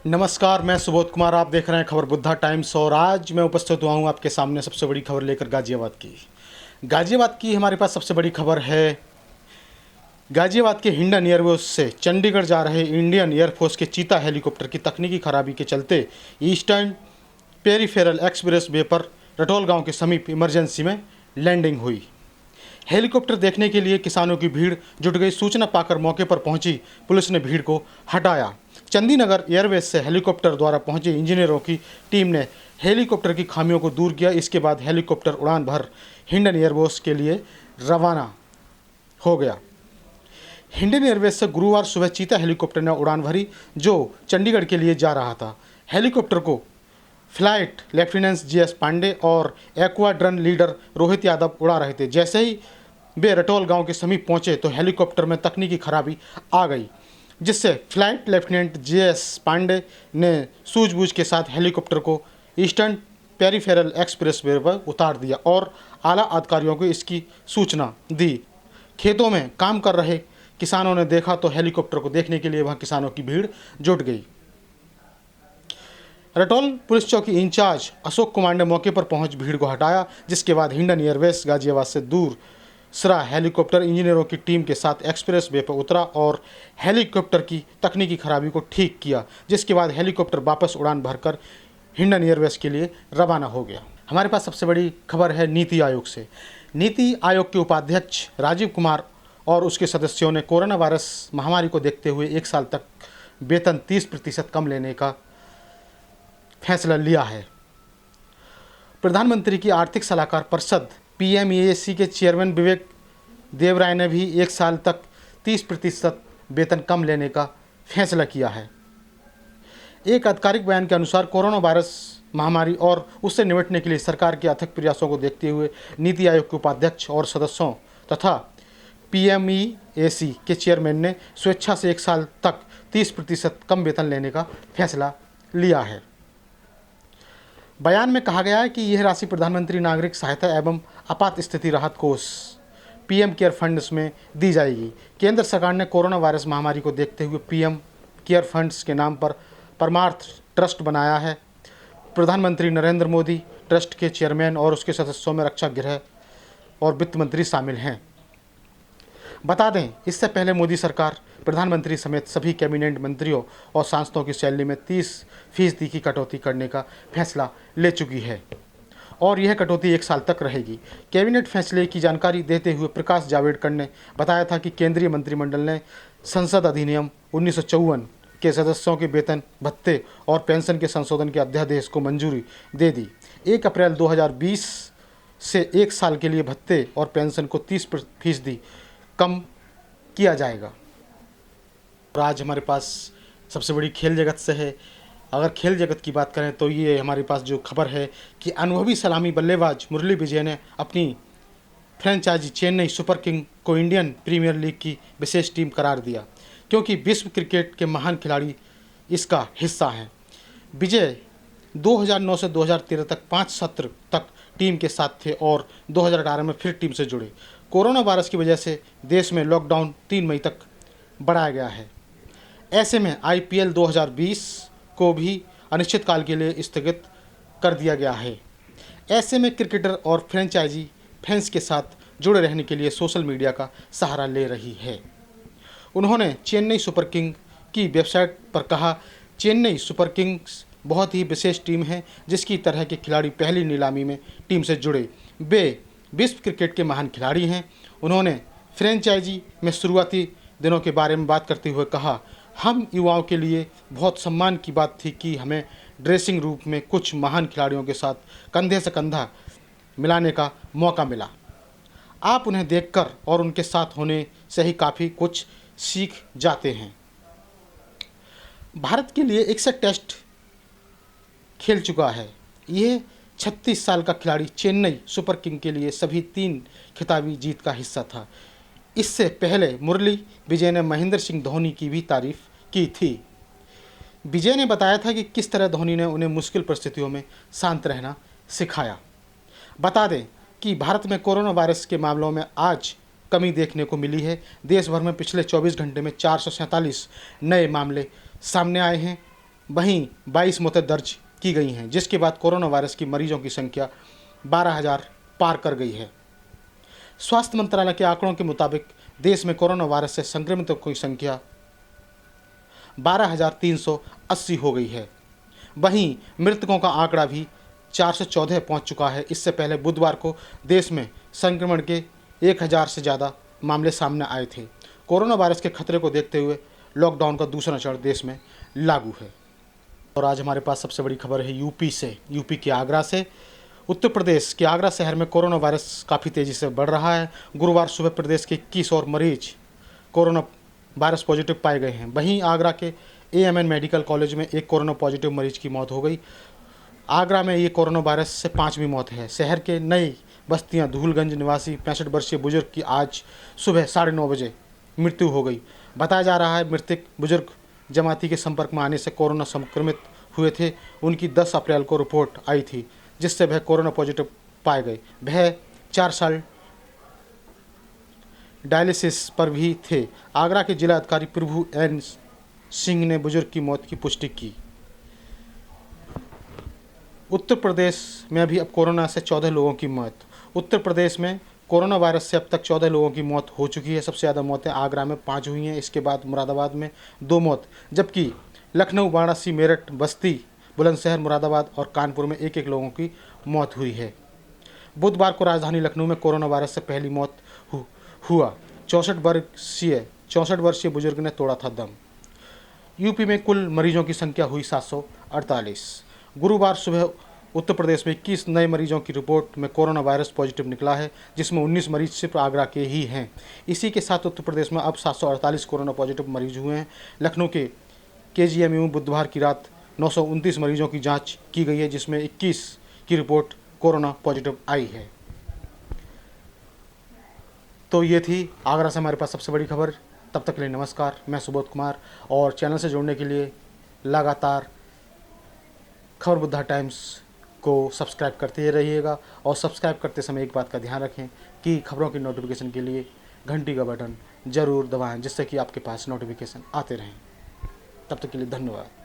नमस्कार, मैं सुबोध कुमार। आप देख रहे हैं खबर बुद्धा टाइम्स और आज मैं उपस्थित हुआ हूँ आपके सामने सबसे बड़ी खबर लेकर गाजियाबाद की हमारे पास सबसे बड़ी खबर है। गाजियाबाद के हिंडन एयरबेस से चंडीगढ़ जा रहे इंडियन एयरफोर्स के चीता हेलीकॉप्टर की तकनीकी खराबी के चलते ईस्टर्न पेरीफेरल एक्सप्रेस वे पर रटोल गांव के समीप इमरजेंसी में लैंडिंग हुई। हेलीकॉप्टर देखने के लिए किसानों की भीड़ जुट गई। सूचना पाकर मौके पर पहुंची पुलिस ने भीड़ को हटाया। चंडीनगर एयरवेज से हेलीकॉप्टर द्वारा पहुंचे इंजीनियरों की टीम ने हेलीकॉप्टर की खामियों को दूर किया। इसके बाद हेलीकॉप्टर उड़ान भर हिंडन एयरबेस के लिए रवाना हो गया। हिंडन एयरवेज से गुरुवार सुबह चीता हेलीकॉप्टर ने उड़ान भरी जो चंडीगढ़ के लिए जा रहा था। हेलीकॉप्टर को फ्लाइट लेफ्टिनेंट जीएस पांडे और एक्वाड्रन लीडर रोहित यादव उड़ा रहे थे। जैसे ही वे रटोल गांव के समीप पहुंचे तो हेलीकॉप्टर में तकनीकी खराबी आ गई, जिससे फ्लाइट लेफ्टिनेंट जीएस पांडे ने सूझबूझ के साथ हेलीकॉप्टर को ईस्टर्न पेरीफेरल एक्सप्रेस वे पर उतार दिया और आला अधिकारियों को इसकी सूचना दी। खेतों में काम कर रहे किसानों ने देखा तो हेलीकॉप्टर को देखने के लिए वहां किसानों की भीड़ जुट गई। रटोल पुलिस चौकी इंचार्ज अशोक कुमार ने मौके पर पहुंच भीड़ को हटाया, जिसके बाद हिंडन एयरवेज गाजियाबाद से दूर सरा हेलीकॉप्टर इंजीनियरों की टीम के साथ एक्सप्रेस वे पर उतरा और हेलीकॉप्टर की तकनीकी खराबी को ठीक किया, जिसके बाद हेलीकॉप्टर वापस उड़ान भरकर हिंडन एयरवेज के लिए रवाना हो गया। हमारे पास सबसे बड़ी खबर है नीति आयोग से। नीति आयोग के उपाध्यक्ष राजीव कुमार और उसके सदस्यों ने कोरोना वायरस महामारी को देखते हुए 1 साल तक वेतन 30% कम लेने का फैसला लिया है। प्रधानमंत्री की आर्थिक सलाहकार परिषद पीएमएसी के चेयरमैन विवेक देवराय ने भी 1 साल तक 30% वेतन कम लेने का फैसला किया है। एक आधिकारिक बयान के अनुसार कोरोना वायरस महामारी और उससे निपटने के लिए सरकार के अथक प्रयासों को देखते हुए नीति आयोग के उपाध्यक्ष और सदस्यों तथा पीएमईएसी के चेयरमैन ने स्वेच्छा से 1 साल तक 30% कम वेतन लेने का फैसला लिया है। बयान में कहा गया है कि यह राशि प्रधानमंत्री नागरिक सहायता एवं आपात स्थिति राहत कोष पीएम केयर फंड्स में दी जाएगी। केंद्र सरकार ने कोरोना वायरस महामारी को देखते हुए पीएम केयर फंड्स के नाम पर परमार्थ ट्रस्ट बनाया है। प्रधानमंत्री नरेंद्र मोदी ट्रस्ट के चेयरमैन और उसके सदस्यों में रक्षा गृह और वित्त मंत्री शामिल हैं। बता दें, इससे पहले मोदी सरकार प्रधानमंत्री समेत सभी कैबिनेट मंत्रियों और सांसदों की सैलरी में 30% की कटौती करने का फैसला ले चुकी है और यह कटौती 1 साल तक रहेगी। कैबिनेट फैसले की जानकारी देते हुए प्रकाश जावड़ेकर ने बताया था कि केंद्रीय मंत्रिमंडल ने संसद अधिनियम 1954 के सदस्यों के वेतन भत्ते और पेंशन के संशोधन के अध्यादेश को मंजूरी दे दी। 1 अप्रैल 2020 से 1 साल के लिए भत्ते और पेंशन को 30% कम किया जाएगा। और आज हमारे पास सबसे बड़ी खेल जगत से है। अगर खेल जगत की बात करें तो ये हमारे पास जो खबर है कि अनुभवी सलामी बल्लेबाज मुरली विजय ने अपनी फ्रेंचाइजी चेन्नई सुपर किंग को इंडियन प्रीमियर लीग की विशेष टीम करार दिया, क्योंकि विश्व क्रिकेट के महान खिलाड़ी इसका हिस्सा हैं। विजय 2009 से 2013 तक 5 सत्र तक टीम के साथ थे और 2018 में फिर टीम से जुड़े। कोरोना वायरस की वजह से देश में लॉकडाउन 3 मई तक बढ़ाया गया है। ऐसे में आईपीएल 2020 को भी अनिश्चितकाल के लिए स्थगित कर दिया गया है। ऐसे में क्रिकेटर और फ्रेंचाइजी फैंस के साथ जुड़े रहने के लिए सोशल मीडिया का सहारा ले रही है। उन्होंने चेन्नई सुपर किंग की वेबसाइट पर कहा, चेन्नई सुपर किंग्स बहुत ही विशेष टीम है जिसकी तरह के खिलाड़ी पहली नीलामी में टीम से जुड़े। वे विश्व क्रिकेट के महान खिलाड़ी हैं। उन्होंने फ्रेंचाइजी में शुरुआती दिनों के बारे में बात करते हुए कहा, हम युवाओं के लिए बहुत सम्मान की बात थी कि हमें ड्रेसिंग रूम में कुछ महान खिलाड़ियों के साथ कंधे से कंधा मिलाने का मौका मिला। आप उन्हें देखकर और उनके साथ होने से ही काफ़ी कुछ सीख जाते हैं। भारत के लिए 61 टेस्ट खेल चुका है। यह 36 साल का खिलाड़ी चेन्नई सुपर किंग के लिए सभी 3 खिताबी जीत का हिस्सा था। इससे पहले मुरली विजय ने महेंद्र सिंह धोनी की भी तारीफ की थी। विजय ने बताया था कि किस तरह धोनी ने उन्हें मुश्किल परिस्थितियों में शांत रहना सिखाया। बता दें कि भारत में कोरोना वायरस के मामलों में आज कमी देखने को मिली है। देश भर में पिछले 24 घंटे में 447 नए मामले सामने आए हैं। वहीं 22 मौतें दर्ज की गई हैं, जिसके बाद कोरोना वायरस की मरीजों की संख्या 12,000 पार कर गई है। स्वास्थ्य मंत्रालय के आंकड़ों के मुताबिक देश में कोरोना वायरस से संक्रमितों की संख्या 12,380 हो गई है। वहीं मृतकों का आंकड़ा भी 414 पहुंच चुका है। इससे पहले बुधवार को देश में संक्रमण के 1,000 से ज़्यादा मामले सामने आए थे। कोरोना वायरस के खतरे को देखते हुए लॉकडाउन का दूसरा चरण देश में लागू है। और आज हमारे पास सबसे बड़ी खबर है यूपी से, यूपी के आगरा से। उत्तर प्रदेश के आगरा शहर में कोरोना वायरस काफ़ी तेज़ी से बढ़ रहा है। गुरुवार सुबह प्रदेश के 21 और मरीज कोरोना वायरस पॉजिटिव पाए गए हैं। वहीं आगरा के AMN मेडिकल कॉलेज में एक कोरोना पॉजिटिव मरीज की मौत हो गई। आगरा में ये कोरोना वायरस से 5वीं मौत है। शहर के नई बस्तियां धूलगंज निवासी 65 वर्षीय बुजुर्ग की आज सुबह 9:30 बजे मृत्यु हो गई। बताया जा रहा है मृतक बुजुर्ग जमाती के संपर्क में आने से कोरोना संक्रमित हुए थे। उनकी 10 अप्रैल को रिपोर्ट आई थी, जिससे वह कोरोना पॉजिटिव पाए गए। वह 4 साल डायलिसिस पर भी थे। आगरा के जिला अधिकारी प्रभु एन सिंह ने बुजुर्ग की मौत की पुष्टि की। उत्तर प्रदेश में भी अब कोरोना से 14 लोगों की मौत। उत्तर प्रदेश में कोरोना वायरस से अब तक 14 लोगों की मौत हो चुकी है। सबसे ज़्यादा मौतें आगरा में 5 हुई हैं। इसके बाद मुरादाबाद में 2 मौत, जबकि लखनऊ, वाराणसी, मेरठ, बस्ती, बुलंदशहर, मुरादाबाद और कानपुर में 1-1 लोगों की मौत हुई है। बुधवार को राजधानी लखनऊ में कोरोना वायरस से पहली मौत हुआ। 64 वर्षीय बुजुर्ग ने तोड़ा था दम। यूपी में कुल मरीजों की संख्या हुई 748। गुरुवार सुबह उत्तर प्रदेश में 21 नए मरीजों की रिपोर्ट में कोरोना वायरस पॉजिटिव निकला है, जिसमें 19 मरीज सिर्फ आगरा के ही हैं। इसी के साथ उत्तर प्रदेश में अब 748 कोरोना पॉजिटिव मरीज हुए हैं। लखनऊ के KGMU में बुधवार की रात 929 मरीजों की जांच की गई है, जिसमें 21 की रिपोर्ट कोरोना पॉजिटिव आई है। तो ये थी आगरा से हमारे पास सबसे बड़ी खबर। तब तक के लिए नमस्कार। मैं सुबोध कुमार, और चैनल से जुड़ने के लिए लगातार खबर बुद्धा टाइम्स को सब्सक्राइब करते रहिएगा। और सब्सक्राइब करते समय एक बात का ध्यान रखें कि खबरों की नोटिफिकेशन के लिए घंटी का बटन ज़रूर दबाएं, जिससे कि आपके पास नोटिफिकेशन आते रहें। तब तक के लिए धन्यवाद।